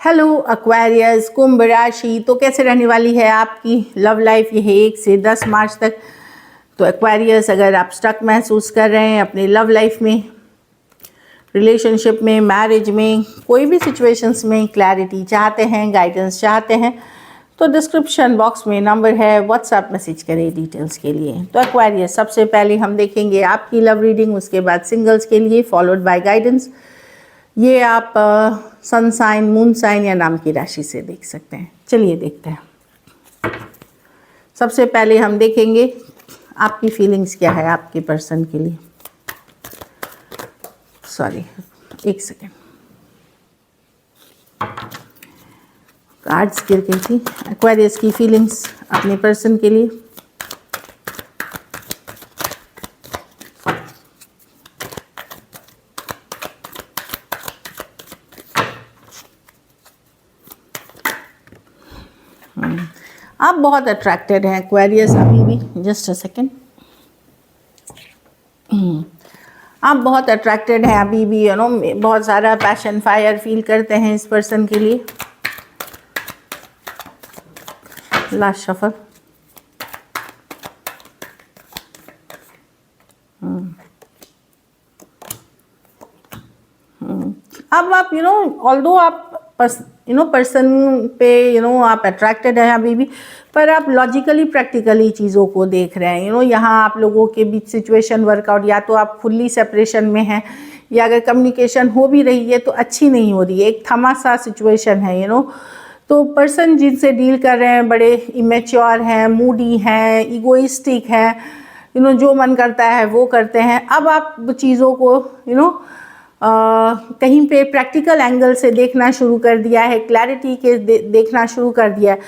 Hello Aquarius, कुंभ राशि। तो कैसे रहने वाली है आपकी लव लाइफ ये 1 से 10 मार्च तक। तो एक्वेरियस, अगर आप स्टक महसूस कर रहे हैं अपनी लव लाइफ में, रिलेशनशिप में, मैरिज में, कोई भी सिचुएशंस में क्लैरिटी चाहते हैं, गाइडेंस चाहते हैं, तो डिस्क्रिप्शन बॉक्स में नंबर है, व्हाट्सएप मैसेज करें डिटेल्स के लिए। तो एक्वेरियस, सबसे पहले हम देखेंगे आपकी लव रीडिंग, उसके बाद सिंगल्स के लिए फॉलोड बाय गाइडेंस। ये आप सन साइन, मून साइन या नाम की राशि से देख सकते हैं। चलिए देखते हैं। सबसे पहले हम देखेंगे आपकी फीलिंग्स क्या है आपके पर्सन के लिए। सॉरी, एक सेकेंड, कार्ड्स गिर गई थी। एक्वेरियस की फीलिंग्स अपने पर्सन के लिए। आप बहुत अट्रैक्टेड हैं एक्वेरियस अभी भी। Just a second. आप बहुत अट्रैक्टेड हैं अभी भी, यू नो, बहुत सारा पैशन, फायर फील करते हैं इस पर्सन के लिए। Last shuffle. अब आप ऑल्दो आप पर्सन पे आप अट्रैक्टेड हैं अभी भी, पर आप लॉजिकली प्रैक्टिकली चीज़ों को देख रहे हैं। यहाँ आप लोगों के बीच सिचुएशन वर्कआउट, या तो आप फुल्ली सेपरेशन में हैं, या अगर कम्युनिकेशन हो भी रही है तो अच्छी नहीं हो रही है, एक थमा सा सिचुएशन है। तो पर्सन जिनसे डील कर रहे हैं बड़े इमेच्योर हैं, मूडी हैं, इगोइस्टिक हैं, जो मन करता है वो करते हैं। अब आप चीज़ों को कहीं पे प्रैक्टिकल एंगल से देखना शुरू कर दिया है, क्लैरिटी के देखना शुरू कर दिया है,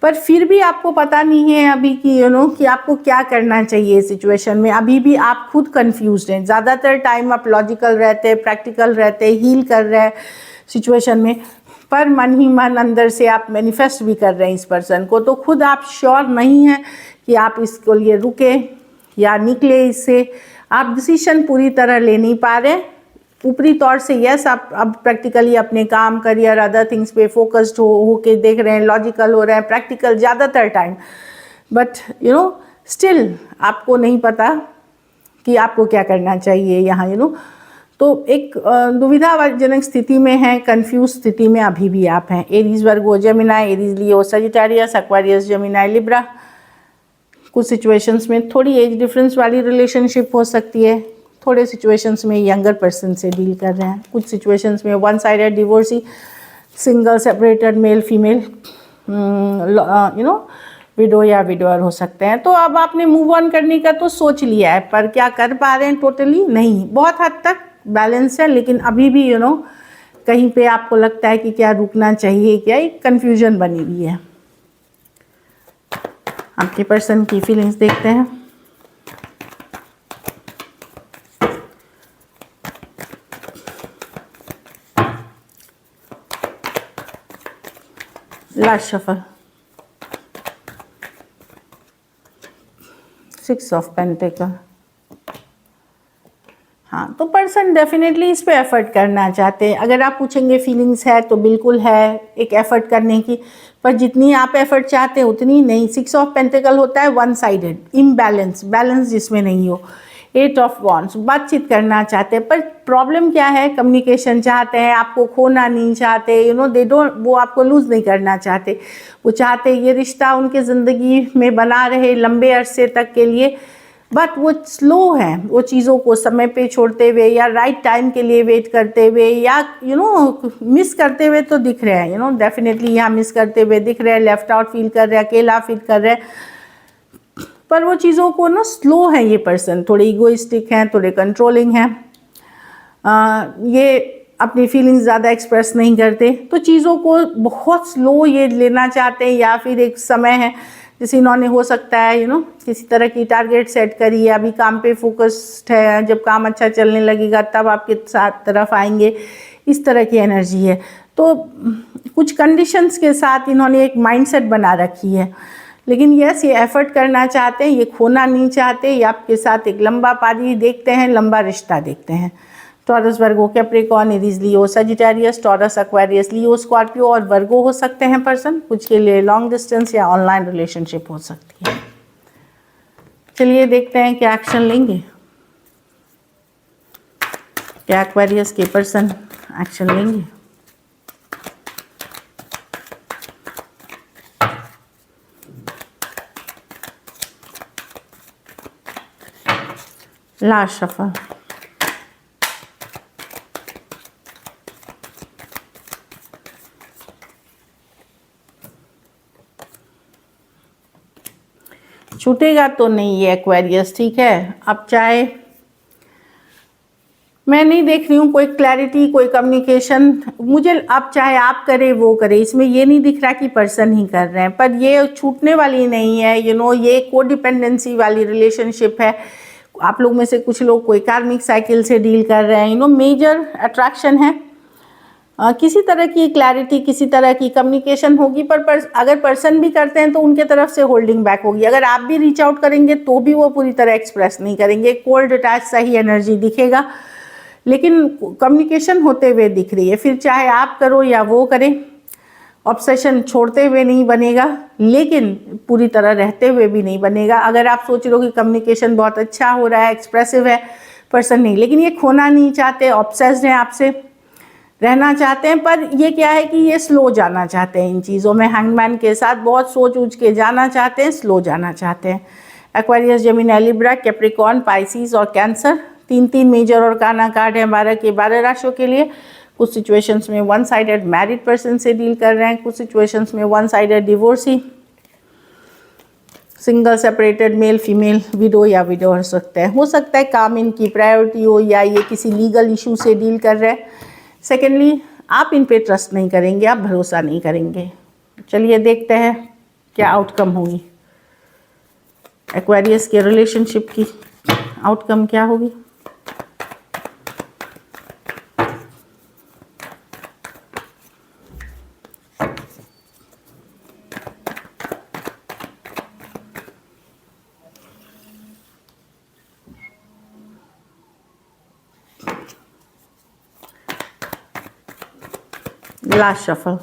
पर फिर भी आपको पता नहीं है अभी कि आपको क्या करना चाहिए सिचुएशन में। अभी भी आप खुद कंफ्यूज्ड हैं। ज़्यादातर टाइम आप लॉजिकल रहते हैं, प्रैक्टिकल रहते हैं, हील कर रहे हैं सिचुएशन में, पर मन ही मन अंदर से आप मैनिफेस्ट भी कर रहे हैं इस पर्सन को। तो खुद आप श्योर नहीं हैं कि आप इसको लिए रुके या निकले इससे। आप डिसीजन पूरी तरह ले नहीं पा रहे। ऊपरी तौर से यस, आप अब प्रैक्टिकली अपने काम, करियर, अदर थिंग्स पे फोकस्ड हो के देख रहे हैं, लॉजिकल हो रहे हैं, प्रैक्टिकल ज़्यादातर टाइम, बट स्टिल आपको नहीं पता कि आपको क्या करना चाहिए यहाँ। तो एक दुविधाजनक स्थिति में है, कंफ्यूज स्थिति में अभी भी आप हैं। एरीज, वर्गो, जेमिनाई, एरीज, लियो, सजिटेरियस, एक्वेरियस, जेमिनाई, लिब्रा। कुछ सिचुएशंस में थोड़ी एज डिफरेंस वाली रिलेशनशिप हो सकती है, थोड़े सिचुएशंस में यंगर पर्सन से डील कर रहे हैं, कुछ सिचुएशंस में one sided divorcee, single, separated, male female, window या विडोअर हो सकते हैं। तो अब आपने मूव ऑन करने का तो सोच लिया है, पर क्या कर पा रहे हैं टोटली नहीं। बहुत हद तक बैलेंस है, लेकिन अभी भी कहीं पे आपको लगता है कि क्या रुकना चाहिए, क्या एक कन्फ्यूजन बनी हुई है। आपके पर्सन की फीलिंग्स देखते हैं। Last shuffle. 6 of pentacle. हाँ, तो पर्सन डेफिनेटली इस पे एफर्ट करना चाहते हैं। अगर आप पूछेंगे फीलिंग्स है तो बिल्कुल है एक एफर्ट करने की, पर जितनी आप एफर्ट चाहते हैं उतनी नहीं। 6 ऑफ पेंटिकल होता है वन साइडेड, इम्बैलेंस, बैलेंस जिसमें नहीं हो। 8 ऑफ वॉन्ड्स, बातचीत करना चाहते हैं, पर प्रॉब्लम क्या है, कम्युनिकेशन चाहते हैं, आपको खोना नहीं चाहते, दे डोंट, वो आपको लूज़ नहीं करना चाहते। वो चाहते ये रिश्ता उनके ज़िंदगी में बना रहे लंबे अरसे तक के लिए, बट वो स्लो है, वो चीज़ों को समय पे छोड़ते हुए या राइट टाइम के लिए वेट करते हुए, या मिस करते हुए तो दिख रहे हैं। डेफिनेटली यहाँ मिस करते हुए दिख रहे हैं, लेफ्ट आउट फील कर रहे हैं, अकेला फील कर रहे हैं, पर वो चीज़ों को स्लो है ये पर्सन, थोड़े इगोइस्टिक हैं, थोड़े कंट्रोलिंग हैं। ये अपनी फीलिंग्स ज़्यादा एक्सप्रेस नहीं करते, तो चीज़ों को बहुत स्लो ये लेना चाहते हैं, या फिर एक समय है जैसे इन्होंने हो सकता है किसी तरह की टारगेट सेट करी है, अभी काम पे फोकस्ड है, जब काम अच्छा चलने लगेगा तब आपके साथ तरफ आएंगे, इस तरह की एनर्जी है। तो कुछ कंडीशंस के साथ इन्होंने एक माइंडसेट बना रखी है, लेकिन यस, ये एफर्ट करना चाहते हैं, ये खोना नहीं चाहते, ये आपके साथ एक लंबा पारी देखते हैं, लंबा रिश्ता देखते हैं। टॉरस, वर्गो, कैप्रिकॉर्न, एरीज, लियो, सजिटेरियस, टॉरस, एक्वेरियस, लियो, स्कॉर्पियो और वर्गो हो सकते हैं पर्सन। कुछ के लिए लॉन्ग डिस्टेंस या ऑनलाइन रिलेशनशिप हो सकती है। चलिए देखते हैं क्या एक्शन लेंगे, क्या एक्वेरियस के पर्सन एक्शन लेंगे। Last shuffle. छूटेगा तो नहीं ये एक्वेरियस, ठीक है। अब चाहे मैं नहीं देख रही हूँ कोई क्लैरिटी, कोई कम्युनिकेशन, मुझे अब चाहे आप करें वो करें, इसमें ये नहीं दिख रहा कि पर्सन ही कर रहे हैं, पर ये छूटने वाली नहीं है। ये कोडिपेंडेंसी वाली रिलेशनशिप है। आप लोग में से कुछ लोग कोई कार्मिक साइकिल से डील कर रहे हैं। मेजर अट्रैक्शन है। किसी तरह की क्लैरिटी, किसी तरह की कम्युनिकेशन होगी, पर अगर पर्सन भी करते हैं तो उनके तरफ से होल्डिंग बैक होगी। अगर आप भी रीच आउट करेंगे तो भी वो पूरी तरह एक्सप्रेस नहीं करेंगे। कोल्ड अटैच सही एनर्जी दिखेगा, लेकिन कम्युनिकेशन होते हुए दिख रही है। फिर चाहे आप करो या वो करें, ऑब्सेशन छोड़ते हुए नहीं बनेगा, लेकिन पूरी तरह रहते हुए भी नहीं बनेगा। अगर आप सोच रहे हो कि कम्युनिकेशन बहुत अच्छा हो रहा है, एक्सप्रेसिव है, पर्सन नहीं, लेकिन ये खोना नहीं चाहते, ऑब्सेस्ड हैं आपसे, रहना चाहते हैं, पर ये क्या है कि ये स्लो जाना चाहते हैं इन चीज़ों में। हैंगमैन के साथ बहुत सोच उच के जाना चाहते हैं, स्लो जाना चाहते हैं। Aquarius, Gemini, Libra, Capricorn, Pisces और कैंसर, 3 मेजर और काना कार्ड हैं 12 के 12 राशियों के लिए। कुछ सिचुएशंस में वन साइडेड मैरिड पर्सन से डील कर रहे हैं, कुछ सिचुएशंस में one sided divorcee, single, separated, male female, window या विडो हो सकता है काम इनकी प्रायोरिटी हो, या ये किसी लीगल इशू से डील कर रहे हैं। सेकेंडली, आप इन पे ट्रस्ट नहीं करेंगे, आप भरोसा नहीं करेंगे। चलिए देखते हैं क्या आउटकम होगी, एक्वेरियस के रिलेशनशिप की आउटकम क्या होगी। Last shuffle.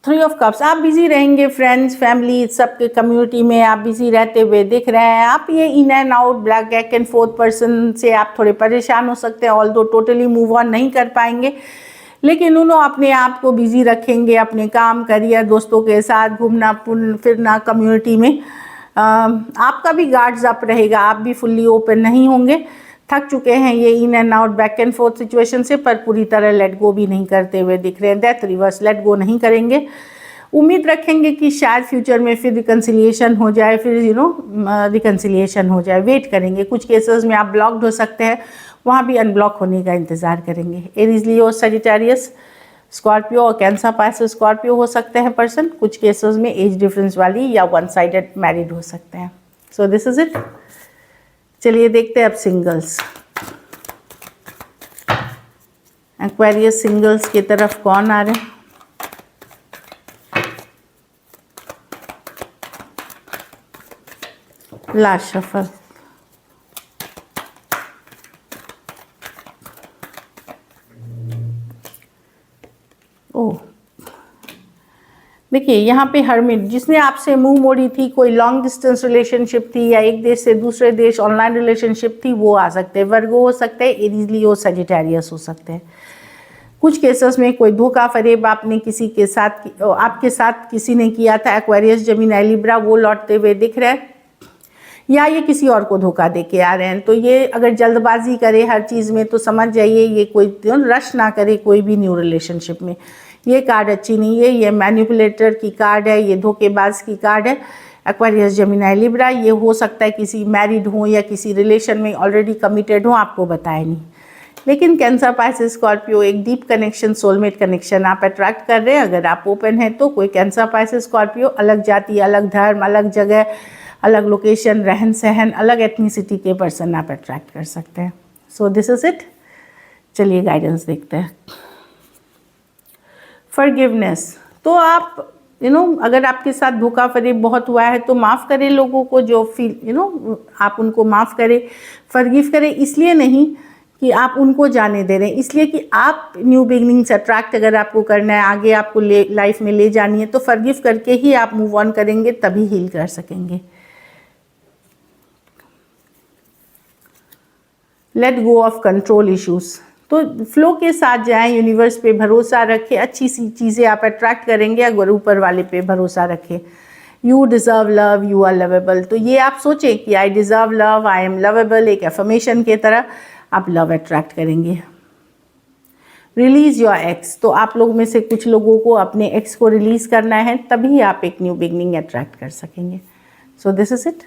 Three of cups, आप बिजी रहेंगे, फ्रेंड्स, फैमिली, सबके कम्युनिटी में आप बिजी रहते हुए दिख रहे हैं। आप ये in and out, back and fourth person से आप थोड़े परेशान हो सकते हैं, ऑल्दो टोटली मूव ऑन नहीं कर पाएंगे, लेकिन उन्होंने अपने आप को बिजी रखेंगे, अपने काम, करियर, दोस्तों के साथ घूमना फिरना, कम्युनिटी में। आपका भी गार्ड्स अप रहेगा, आप भी फुल्ली ओपन नहीं होंगे। थक चुके हैं ये in and out, back and fourth situation से, पर पूरी तरह लेट गो भी नहीं करते हुए दिख रहे हैं। डेथ रिवर्स, लेट गो नहीं करेंगे। उम्मीद रखेंगे कि शायद फ्यूचर में फिर रिकन्सिलिएशन हो जाए, फिर रिकन्सिलिएशन हो जाए, वेट करेंगे। कुछ केसेस में आप ब्लॉक्ड हो सकते हैं, वहाँ भी अनब्लॉक होने का इंतज़ार करेंगे। एरीज, लियो, सजिटेरियस, स्कॉर्पियो और कैंसर, पाइसेस, स्कॉर्पियो हो सकते हैं पर्सन। कुछ केसेस में एज डिफरेंस वाली या वन साइडेड मैरिड हो सकते हैं। So this is it. चलिए देखते हैं अब सिंगल्स। एक्वेरियस सिंगल्स की तरफ कौन आ रहे हैं। Last shuffle. ओह, देखिए यहाँ पे हर्मिट, जिसने आपसे मुंह मोड़ी थी, कोई लॉन्ग डिस्टेंस रिलेशनशिप थी या एक देश से दूसरे देश ऑनलाइन रिलेशनशिप थी, वो आ सकते हैं। वर्गो हो सकते हैं, एरीज, लियो, सजिटेरियस हो सकते हैं। कुछ केसेस में कोई धोखा फरेब आपने किसी के साथ, आपके साथ किसी ने किया था, एक्वेरियस, जेमिनी, लिब्रा, वो लौटते हुए दिख रहे हैं, या ये किसी और को धोखा दे के आ रहे हैं। तो ये अगर जल्दबाजी करे हर चीज़ में तो समझ जाइए ये कोई रश ना करे कोई भी न्यू रिलेशनशिप में। ये कार्ड अच्छी नहीं है, ये मैनिपुलेटर की कार्ड है, ये धोखेबाज की कार्ड है। एक्वेरियस, जेमिनी, लिब्रा, ये हो सकता है किसी मैरिड हो या किसी रिलेशन में ऑलरेडी कमिटेड हो, आपको बताया नहीं। लेकिन कैंसर, पाइसेस, स्कॉर्पियो, एक डीप कनेक्शन, सोलमेट कनेक्शन आप अट्रैक्ट कर रहे हैं। अगर आप ओपन हैं तो कोई कैंसर, पाइसेस, स्कॉर्पियो, अलग जाति, अलग धर्म, अलग जगह, अलग लोकेशन, रहन सहन, अलग एथनिसिटी के पर्सन आप अट्रैक्ट कर सकते हैं। So this is it. चलिए गाइडेंस देखते हैं। फॉरगिवनेस, तो आप अगर आपके साथ धोखा फरेब बहुत हुआ है तो माफ़ करें लोगों को, जो फील आप उनको माफ़ करें, फॉरगिव करें। इसलिए नहीं कि आप उनको जाने दे रहे हैं, इसलिए कि आप न्यू बिगनिंग्स अट्रैक्ट अगर आपको करना है, आगे आपको लाइफ में ले जानी है, तो फॉरगिव करके ही आप मूव ऑन करेंगे, तभी हील कर सकेंगे। Let go of control issues, तो फ्लो के साथ जाएं, यूनिवर्स पे भरोसा रखें, अच्छी सी चीज़ें आप अट्रैक्ट करेंगे अगर ऊपर वाले पे भरोसा रखें। You deserve love, you are lovable, तो ये आप सोचें कि I deserve love, I am lovable, एक एफर्मेशन के तरह आप लव अट्रैक्ट करेंगे। रिलीज़ योर एक्स, तो आप लोग में से कुछ लोगों को अपने एक्स को रिलीज़ करना है, तभी आप एक न्यू बिगनिंग अट्रैक्ट कर सकेंगे। So this is it.